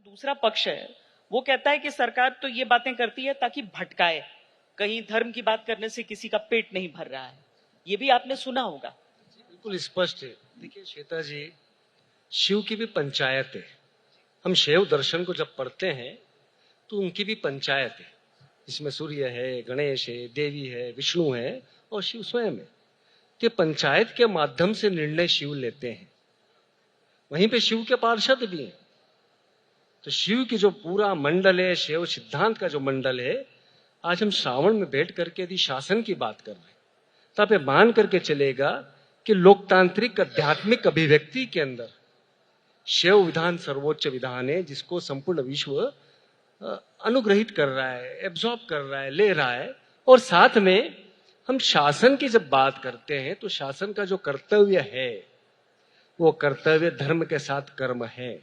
दूसरा पक्ष है वो कहता है कि सरकार तो ये बातें करती है ताकि भटकाए, कहीं धर्म की बात करने से किसी का पेट नहीं भर रहा है। ये भी आपने सुना होगा। बिल्कुल स्पष्ट है। देखिए श्वेता जी, शिव की भी पंचायत है। हम शैव दर्शन को जब पढ़ते हैं तो उनकी भी पंचायत है, जिसमें सूर्य है, गणेश है, देवी है, विष्णु है और शिव स्वयं है। कि पंचायत के माध्यम से निर्णय शिव लेते हैं। वहीं पे शिव के पार्षद भी हैं। तो शिव की जो पूरा मंडल है, शैव सिद्धांत का जो मंडल है, आज हम श्रावण में बैठ करके यदि शासन की बात कर रहे हैं तो आप ये मान करके चलेगा कि लोकतांत्रिक आध्यात्मिक अभिव्यक्ति के अंदर शैव विधान सर्वोच्च विधान है, जिसको संपूर्ण विश्व अनुग्रहित कर रहा है, एब्जॉर्ब कर रहा है, ले रहा है। और साथ में हम शासन की जब बात करते हैं तो शासन का जो कर्तव्य है वो कर्तव्य धर्म के साथ कर्म है।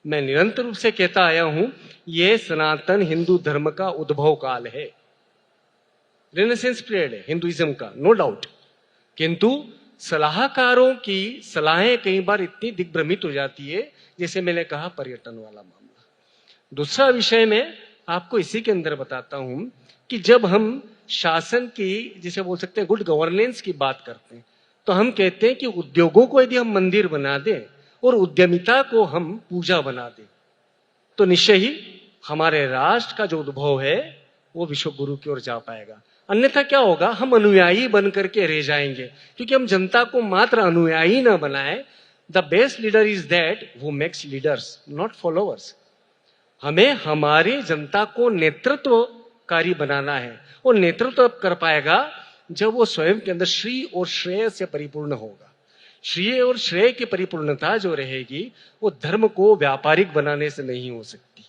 मैं निरंतर रूप से कहता आया हूं, ये सनातन हिंदू धर्म का उद्भव काल है, रेनेसेंस पीरियड है हिंदुइज्म का, नो डाउट। किंतु सलाहकारों की सलाहें कई बार इतनी दिग्भ्रमित हो जाती है, जैसे मैंने कहा पर्यटन वाला मामला। दूसरा विषय में आपको इसी के अंदर बताता हूं कि जब हम शासन की, जिसे बोल सकते हैं गुड गवर्नेंस की बात करते हैं, तो हम कहते हैं कि उद्योगों को यदि हम मंदिर बना दें और उद्यमिता को हम पूजा बना दें तो निश्चय ही हमारे राष्ट्र का जो उद्भव है वो विश्व गुरु की ओर जा पाएगा। अन्यथा क्या होगा, हम अनुयायी बन करके रह जाएंगे, क्योंकि हम जनता को मात्र अनुयायी ना बनाए। The best leader is that who makes leaders, not followers. हमें हमारी जनता को नेतृत्वकारी बनाना है, और नेतृत्व कर पाएगा जब वो स्वयं के अंदर श्री और श्रेय से परिपूर्ण होगा। श्रेय और श्रेय की परिपूर्णता जो रहेगी वो धर्म को व्यापारिक बनाने से नहीं हो सकती,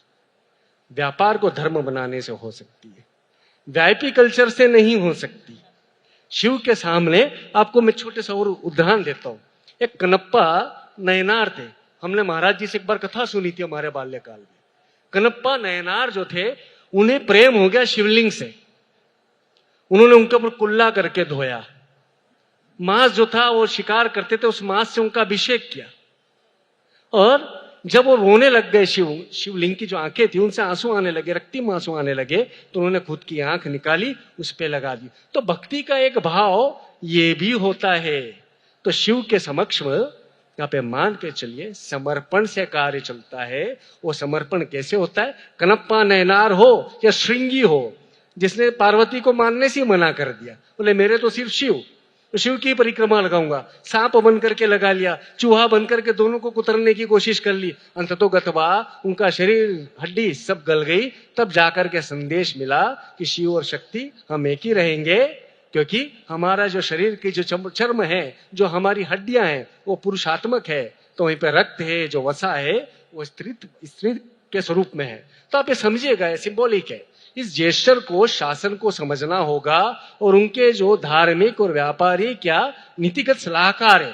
व्यापार को धर्म बनाने से हो सकती है, वीआईपी कल्चर से नहीं हो सकती। शिव के सामने आपको मैं छोटे सा और उदाहरण देता हूं। एक कनप्पा नयनार थे, हमने महाराज जी से एक बार कथा सुनी थी हमारे बाल्यकाल में। कनप्पा नयनार जो थे, उन्हें प्रेम हो गया शिवलिंग से। उन्होंने उनके ऊपर कुल्ला करके धोया, मांस जो था वो शिकार करते थे, उस मांस से उनका अभिषेक किया। और जब वो रोने लग गए, शिवलिंग की जो आंखें थी उनसे आंसू आने लगे, रक्तिम आंसू आने लगे, तो उन्होंने खुद की आंख निकाली, उस पे लगा दी। तो भक्ति का एक भाव ये भी होता है। तो शिव के समक्ष यहाँ पे मान के चलिए, समर्पण से कार्य चलता है। वो समर्पण कैसे होता है? कनप्पा नयनार हो या श्रृंगी हो, जिसने पार्वती को मानने से मना कर दिया, बोले मेरे तो सिर्फ शिव, तो शिव की परिक्रमा लगाऊंगा। सांप बन करके लगा लिया, चूहा बन करके दोनों को कुतरने की कोशिश कर ली, अंततो गतवा उनका शरीर हड्डी सब गल गई। तब जाकर के संदेश मिला कि शिव और शक्ति हम एक ही रहेंगे, क्योंकि हमारा जो शरीर की जो चर्म है, जो हमारी हड्डियां हैं, वो पुरुषात्मक है, तो वहीं पे रक्त है, जो वसा है, वो स्त्री के स्वरूप में है। तो आप ये समझिएगा, सिंबॉलिक है। इस जेस्चर को शासन को समझना होगा, और उनके जो धार्मिक और व्यापारिक या नीतिगत सलाहकार है,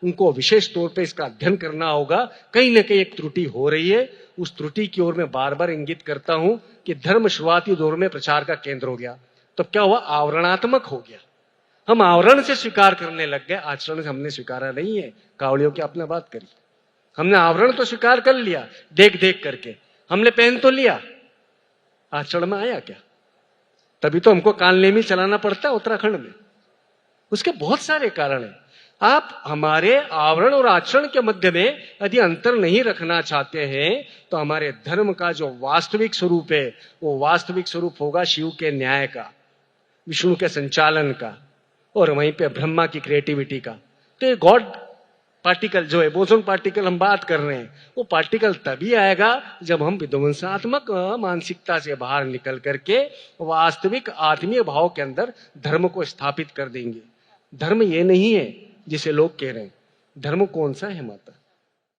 उनको विशेष तौर पे इसका अध्ययन करना होगा। कहीं ना कहीं एक त्रुटि हो रही है, उस त्रुटि की ओर मैं बार बार इंगित करता हूं कि धर्म शुरुआती दौर में प्रचार का केंद्र हो गया, तो क्या हुआ, आवरणात्मक हो गया। हम आवरण से स्वीकार करने लग गए, आचरण से हमने स्वीकारा नहीं है। कावड़ियों की आपने बात करी, हमने आवरण तो स्वीकार कर लिया, देख देख करके हमने पहन तो लिया, आचरण में आया क्या? तभी तो हमको कालनेमी चलाना पड़ता है उत्तराखंड में। उसके बहुत सारे कारण हैं। आप हमारे आवरण और आचरण के मध्य में यदि अंतर नहीं रखना चाहते हैं तो हमारे धर्म का जो वास्तविक स्वरूप है वो वास्तविक स्वरूप होगा शिव के न्याय का, विष्णु के संचालन का, और वहीं पे ब्रह्मा की क्रिएटिविटी का। तो ये गॉड पार्टिकल जो है, बोसोन पार्टिकल हम बात कर रहे हैं, वो पार्टिकल तभी आएगा जब हम विध्वंसात्मक मानसिकता से बाहर निकल करके वास्तविक आत्मीय भाव के अंदर धर्म को स्थापित कर देंगे। धर्म ये नहीं है जिसे लोग कह रहे हैं। धर्म कौन सा है माता?